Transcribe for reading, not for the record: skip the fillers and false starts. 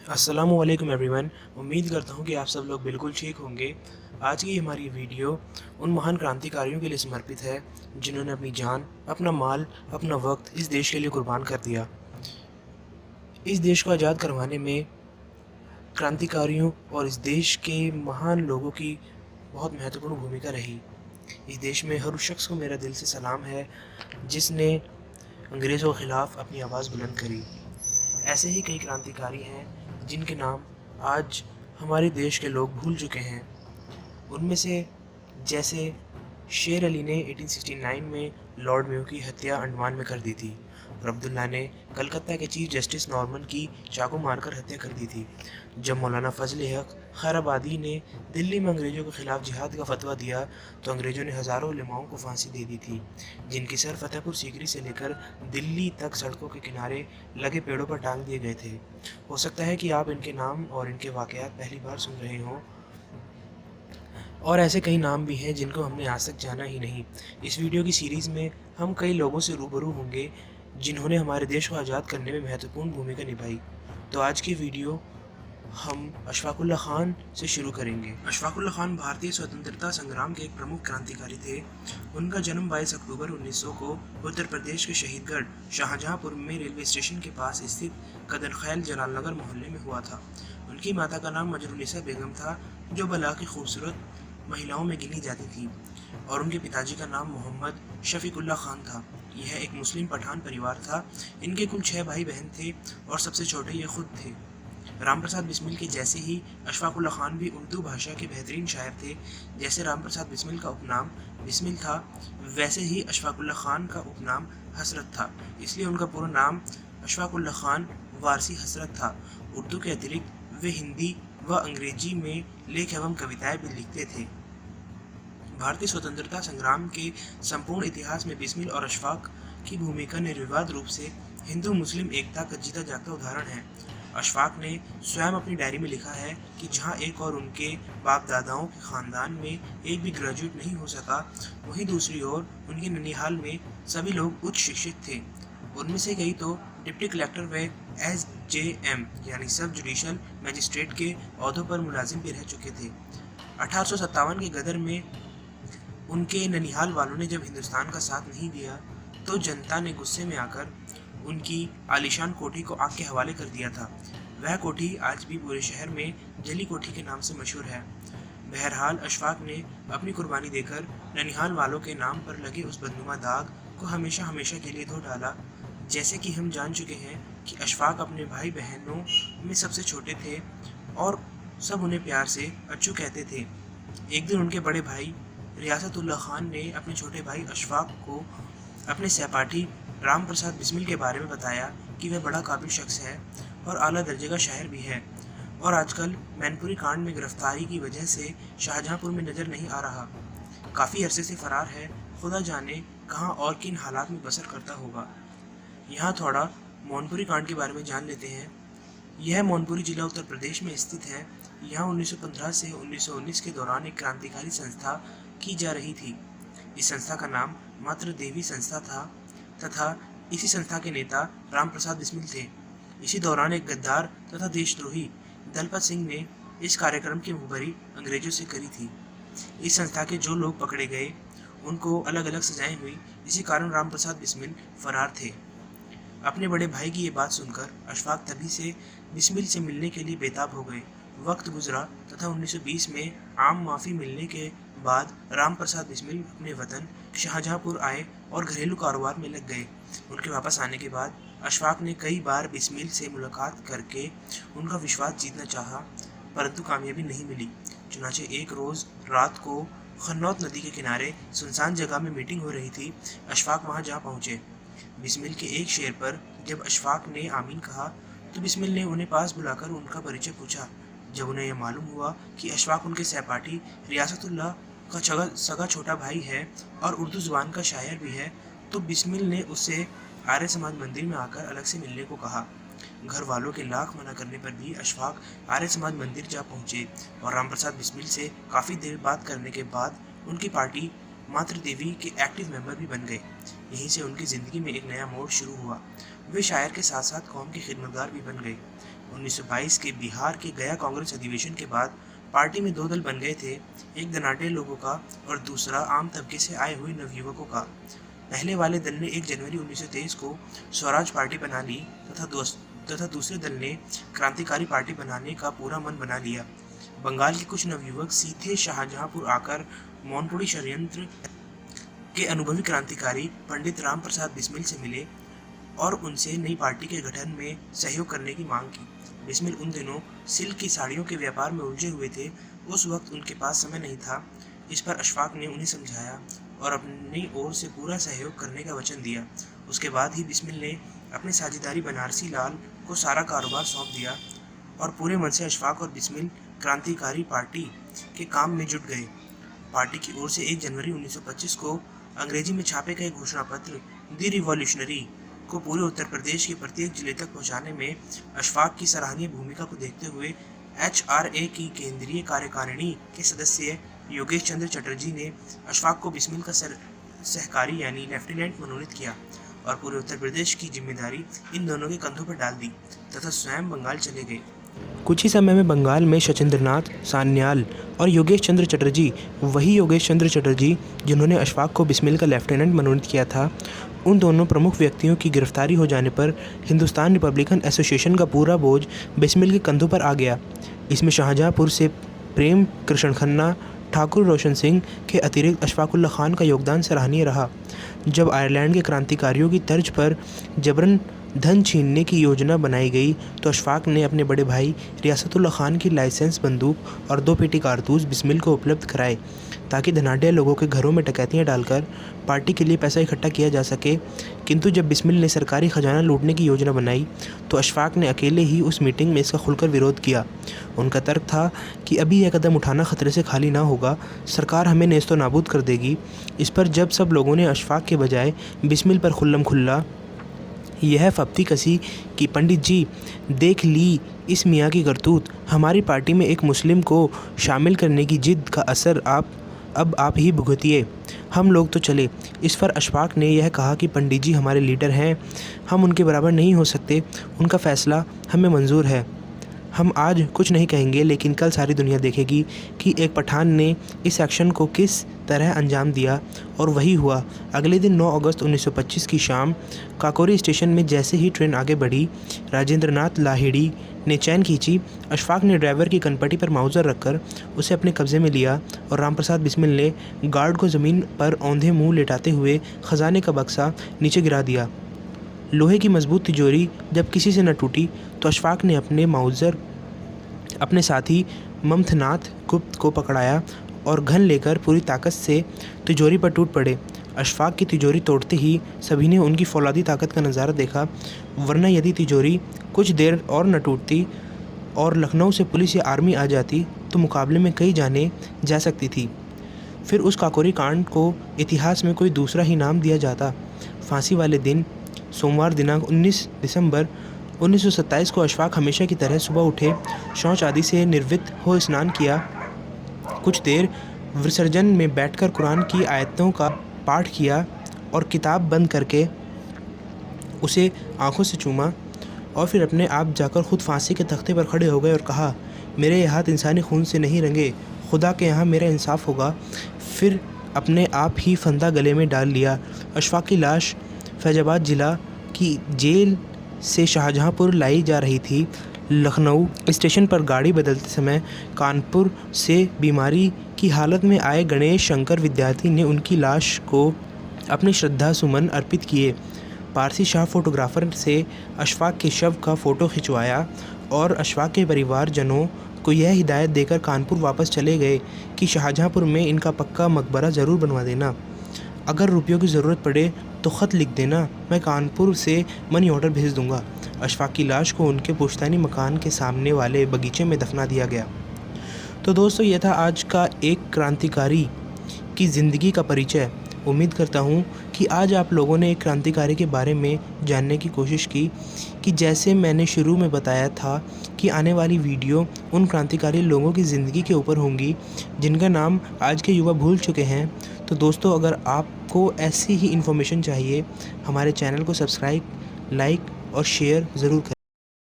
अस्सलामुअलैकुम एवरीवन। उम्मीद करता हूँ कि आप सब लोग बिल्कुल ठीक होंगे। आज की हमारी वीडियो उन महान क्रांतिकारियों के लिए समर्पित है जिन्होंने अपनी जान, अपना माल, अपना वक्त इस देश के लिए कुर्बान कर दिया। इस देश को आज़ाद करवाने में क्रांतिकारियों और इस देश के महान लोगों की बहुत महत्वपूर्ण भूमिका रही। इस देश में हर उस शख्स को मेरा दिल से सलाम है जिसने अंग्रेज़ों के ख़िलाफ़ अपनी आवाज़ बुलंद करी। ऐसे ही कई क्रांतिकारी हैं जिनके नाम आज हमारे देश के लोग भूल चुके हैं। उनमें से जैसे शेर अली ने 1869 में लॉर्ड मेयो की हत्या अंडमान में कर दी थी और अब्दुल्ला ने कलकत्ता के चीफ जस्टिस नॉर्मन की चाकू मारकर हत्या कर दी थी। जब मौलाना फजल हक खैराबादी ने दिल्ली में अंग्रेज़ों के खिलाफ जिहाद का फतवा दिया तो अंग्रेज़ों ने हज़ारों उलमाओं को फांसी दे दी थी, जिनकी सर फतेहपुर सीकरी से लेकर दिल्ली तक सड़कों के किनारे लगे पेड़ों पर टांग दिए गए थे। हो सकता है कि आप इनके नाम और इनके वाक़यात पहली बार सुन रहे हों, और ऐसे कई नाम भी हैं जिनको हमने आज तक जाना ही नहीं। इस वीडियो की सीरीज़ में हम कई लोगों से रूबरू होंगे जिन्होंने हमारे देश को आज़ाद करने में महत्वपूर्ण भूमिका निभाई। तो आज की वीडियो हम अशफाक उल्लाह खान से शुरू करेंगे। अशफाक उल्लाह खान भारतीय स्वतंत्रता संग्राम के एक प्रमुख क्रांतिकारी थे। उनका जन्म 22 अक्टूबर 1900 को उत्तर प्रदेश के शहीदगढ़ शाहजहाँपुर में रेलवे स्टेशन के पास स्थित कदर खैल जलालनगर मोहल्ले में हुआ था। उनकी माता का नाम मजरूनिसा बेगम था, जो बला की खूबसूरत महिलाओं में गिनी जाती थी, और उनके पिताजी का नाम मोहम्मद शफीकुल्ला खान था। यह एक मुस्लिम पठान परिवार था। इनके कुल 6 भाई बहन थे और सबसे छोटे ये खुद थे। राम प्रसाद बिस्मिल के जैसे ही अशफाक उल्लाह खान भी उर्दू भाषा के बेहतरीन शायर थे। जैसे राम प्रसाद बिस्मिल का उपनाम बिस्मिल था, वैसे ही अशफाक उल्लाह खान का उपनाम हसरत था, इसलिए उनका पूरा नाम अशफाक उल्लाह खान वारसी हसरत था। उर्दू के अतिरिक्त वे हिंदी व अंग्रेजी में लेख एवं कविताएं भी लिखते थे। भारतीय स्वतंत्रता संग्राम के संपूर्ण इतिहास में बिस्मिल और अशफाक की भूमिका निर्विवाद रूप से हिंदू मुस्लिम एकता का जीता जागता उदाहरण है। अशफाक ने स्वयं अपनी डायरी में लिखा है कि जहां एक और उनके बाप दादाओं के ख़ानदान में एक भी ग्रेजुएट नहीं हो सका, वहीं दूसरी ओर उनके ननिहाल में सभी लोग उच्च शिक्षित थे। उनमें से कई तो डिप्टी कलेक्टर व SJM यानी सब जुडिशल मजिस्ट्रेट के ओहदों पर मुलाजिम भी रह चुके थे। 1857 के गदर में उनके ननिहाल वालों ने जब हिंदुस्तान का साथ नहीं दिया तो जनता ने गुस्से में आकर उनकी आलीशान कोठी को आग के हवाले कर दिया था। वह कोठी आज भी पूरे शहर में जली कोठी के नाम से मशहूर है। बहरहाल अशफाक ने अपनी कुर्बानी देकर ननिहाल वालों के नाम पर लगे उस बदनुमा दाग को हमेशा हमेशा के लिए धो डाला। जैसे कि हम जान चुके हैं कि अशफाक अपने भाई बहनों में सबसे छोटे थे और सब उन्हें प्यार से अच्छू कहते थे। एक दिन उनके बड़े भाई रियासतुल्लाह खान ने अपने छोटे भाई अशफाक को अपने सहपाठी राम प्रसाद बिस्मिल के बारे में बताया कि वह बड़ा काबिल शख्स है और आला दर्जे का शायर भी है, और आजकल मैनपुरी कांड में गिरफ्तारी की वजह से शाहजहाँपुर में नज़र नहीं आ रहा, काफ़ी अरसे से फरार है, खुदा जाने कहाँ और किन हालात में बसर करता होगा। यहाँ थोड़ा मौनपुरी कांड के बारे में जान लेते हैं। यह मौनपुरी जिला उत्तर प्रदेश में स्थित है। यहाँ 1915 से 1919 के दौरान एक क्रांतिकारी संस्था की जा रही थी। इस संस्था का नाम मातृ देवी संस्था था तथा इसी संस्था के नेता राम प्रसाद बिस्मिल थे। इसी दौरान एक गद्दार तथा देशद्रोही दलपत सिंह ने इस कार्यक्रम की मुखबरी अंग्रेजों से करी थी। इस संस्था के जो लोग पकड़े गए उनको अलग अलग सजाएं हुई। इसी कारण राम प्रसाद बिस्मिल फरार थे। अपने बड़े भाई की ये बात सुनकर अशफाक तभी से बिस्मिल से मिलने के लिए बेताब हो गए। वक्त गुजरा तथा 1920 में आम माफ़ी मिलने के बाद राम प्रसाद बिस्मिल अपने वतन शाहजहाँपुर आए और घरेलू कारोबार में लग गए। उनके वापस आने के बाद अशफाक ने कई बार बिस्मिल से मुलाकात करके उनका विश्वास जीतना चाहा, परंतु कामयाबी नहीं मिली। चुनाचे एक रोज़ रात को खन्नौत नदी के किनारे सुनसान जगह में मीटिंग हो रही थी। अशफाक वहां जा पहुंचे। बिस्मिल के एक शेर पर जब अशफाक ने आमीन कहा तो बिस्मिल ने उन्हें पास बुलाकर उनका परिचय पूछा। जब उन्हें यह मालूम हुआ कि अशफाक उनके सहपाठी रियासतुल्लाह का सगा छोटा भाई है और उर्दू ज़ुबान का शायर भी है, तो बिस्मिल ने उससे आर्य समाज मंदिर में आकर अलग से मिलने को कहा। घर वालों के लाख मना करने पर भी अशफाक आर्य समाज मंदिर जा पहुंचे और राम प्रसाद बिस्मिल से काफ़ी देर बात करने के बाद उनकी पार्टी मातृ देवी के एक्टिव मेंबर भी बन गए। यहीं से उनकी ज़िंदगी में एक नया मोड़ शुरू हुआ। वे शायर के साथ साथ कौम के खिदमतगार भी बन गए। 1922 के बिहार के गया कांग्रेस अधिवेशन के बाद पार्टी में दो दल बन गए थे, एक धनाढ्य लोगों का और दूसरा आम तबके से आए हुए नवयुवकों का। पहले वाले दल ने 1 जनवरी 1923 को स्वराज पार्टी बना ली तथा दूसरे दल ने क्रांतिकारी पार्टी बनाने का पूरा मन बना लिया। बंगाल के कुछ नवयुवक सीधे शाहजहांपुर आकर मौनपुरी षड्यंत्र के अनुभवी क्रांतिकारी पंडित राम प्रसाद बिस्मिल से मिले और उनसे नई पार्टी के गठन में सहयोग करने की मांग की। बिस्मिल उन दिनों सिल्क की साड़ियों के व्यापार में उलझे हुए थे, उस वक्त उनके पास समय नहीं था। इस पर अशफाक ने उन्हें समझाया और अपनी ओर से पूरा सहयोग करने का वचन दिया। उसके बाद ही बिस्मिल ने अपने साझेदारी बनारसी लाल को सारा कारोबार सौंप दिया और पूरे मन से अशफाक और बिस्मिल क्रांतिकारी पार्टी के काम में जुट गए। पार्टी की ओर से 1 जनवरी 1925 को अंग्रेजी में छापे गए घोषणा पत्र दी रिवॉल्यूशनरी को पूरे उत्तर प्रदेश के प्रत्येक जिले तक पहुंचाने में अशफाक की सराहनीय भूमिका को देखते हुए HRA की केंद्रीय कार्यकारिणी के सदस्य योगेश चंद्र चटर्जी ने अशफाक को बिस्मिल का सहकारी यानी लेफ्टिनेंट मनोनीत किया और पूरे उत्तर प्रदेश की जिम्मेदारी इन दोनों के कंधों पर डाल दी तथा स्वयं बंगाल चले गए। कुछ ही समय में बंगाल में सचिंद्रनाथ सान्याल और योगेश चंद्र चटर्जी, वही योगेश चंद्र चटर्जी जिन्होंने अशफाक को बिस्मिल का लेफ्टिनेंट मनोनीत किया था, उन दोनों प्रमुख व्यक्तियों की गिरफ्तारी हो जाने पर हिंदुस्तान रिपब्लिकन एसोसिएशन का पूरा बोझ बिस्मिल के कंधों पर आ गया। इसमें शाहजहांपुर से प्रेम कृष्ण खन्ना, ठाकुर रोशन सिंह के अतिरिक्त अशफाकुल्ला खान का योगदान सराहनीय रहा। जब आयरलैंड के क्रांतिकारियों की तर्ज पर जबरन धन छीनने की योजना बनाई गई तो अशफाक ने अपने बड़े भाई रियासतुल्ला खान की लाइसेंस बंदूक और 2 पेटी कारतूस बिस्मिल को उपलब्ध कराए ताकि धनाढ्य लोगों के घरों में डकैतियां डालकर पार्टी के लिए पैसा इकट्ठा किया जा सके। किंतु जब बिस्मिल ने सरकारी खजाना लूटने की योजना बनाई तो अशफाक ने अकेले ही उस मीटिंग में इसका खुलकर विरोध किया। उनका तर्क था कि अभी यह कदम उठाना खतरे से खाली ना होगा, सरकार हमें नेस्तो नाबूद कर देगी। इस पर जब सब लोगों ने अशफाक के बजाय बिस्मिल पर खुल्लम खुल्ला यह फप्ती कसी कि पंडित जी देख ली इस मियाँ की करतूत, हमारी पार्टी में एक मुस्लिम को शामिल करने की जिद का असर अब आप ही भुगतिए, हम लोग तो चले। इस पर अशफाक ने यह कहा कि पंडित जी हमारे लीडर हैं, हम उनके बराबर नहीं हो सकते, उनका फ़ैसला हमें मंजूर है। हम आज कुछ नहीं कहेंगे लेकिन कल सारी दुनिया देखेगी कि एक पठान ने इस एक्शन को किस तरह अंजाम दिया। और वही हुआ। अगले दिन 9 अगस्त 1925 की शाम काकोरी स्टेशन में जैसे ही ट्रेन आगे बढ़ी, राजेंद्रनाथ लाहिड़ी ने चैन खींची। अशफाक ने ड्राइवर की कनपटी पर माउजर रखकर उसे अपने कब्जे में लिया और रामप्रसाद बिस्मिल ने गार्ड को ज़मीन पर औंधे मुँह लेटाते हुए ख़जाने का बक्सा नीचे गिरा दिया। लोहे की मजबूत तिजोरी जब किसी से न टूटी तो अशफाक ने अपने माउजर अपने साथी ममथनाथ गुप्त को पकड़ाया और घन लेकर पूरी ताकत से तिजोरी पर टूट पड़े। अशफाक की तिजोरी तोड़ते ही सभी ने उनकी फौलादी ताकत का नज़ारा देखा, वरना यदि तिजोरी कुछ देर और न टूटती और लखनऊ से पुलिस या आर्मी आ जाती तो मुकाबले में कई जाने जा सकती थी। फिर उस काकोरी कांड को इतिहास में कोई दूसरा ही नाम दिया जाता। फांसी वाले दिन सोमवार दिनांक 19 दिसंबर 1927 को अशफाक हमेशा की तरह सुबह उठे, शौच आदि से निर्वृत्त हो स्नान किया, कुछ देर विसर्जन में बैठकर कुरान की आयतों का पाठ किया और किताब बंद करके उसे आंखों से चूमा और फिर अपने आप जाकर खुद फांसी के तख्ते पर खड़े हो गए और कहा, मेरे ये हाथ इंसानी खून से नहीं रंगे, खुदा के यहाँ मेरा इंसाफ होगा। फिर अपने आप ही फंदा गले में डाल लिया। अशफाक की लाश फैजाबाद ज़िला की जेल से शाहजहांपुर लाई जा रही थी। लखनऊ स्टेशन पर गाड़ी बदलते समय कानपुर से बीमारी की हालत में आए गणेश शंकर विद्यार्थी ने उनकी लाश को अपने श्रद्धा सुमन अर्पित किए। पारसी शाह फोटोग्राफर से अशफाक के शव का फ़ोटो खिंचवाया और अशफाक के परिवारजनों को यह हिदायत देकर कानपुर वापस चले गए कि शाहजहांपुर में इनका पक्का मकबरा ज़रूर बनवा देना। अगर रुपयों की ज़रूरत पड़े तो ख़त लिख देना, मैं कानपुर से मनी ऑर्डर भेज दूंगा। अशफाक की लाश को उनके पुश्तैनी मकान के सामने वाले बगीचे में दफना दिया गया। तो दोस्तों, यह था आज का एक क्रांतिकारी की ज़िंदगी का परिचय। उम्मीद करता हूँ कि आज आप लोगों ने एक क्रांतिकारी के बारे में जानने की कोशिश की कि जैसे मैंने शुरू में बताया था कि आने वाली वीडियो उन क्रांतिकारी लोगों की ज़िंदगी के ऊपर होंगी जिनका नाम आज के युवा भूल चुके हैं। तो दोस्तों, अगर आपको ऐसी ही इन्फॉर्मेशन चाहिए, हमारे चैनल को सब्सक्राइब, लाइक और शेयर ज़रूर करें।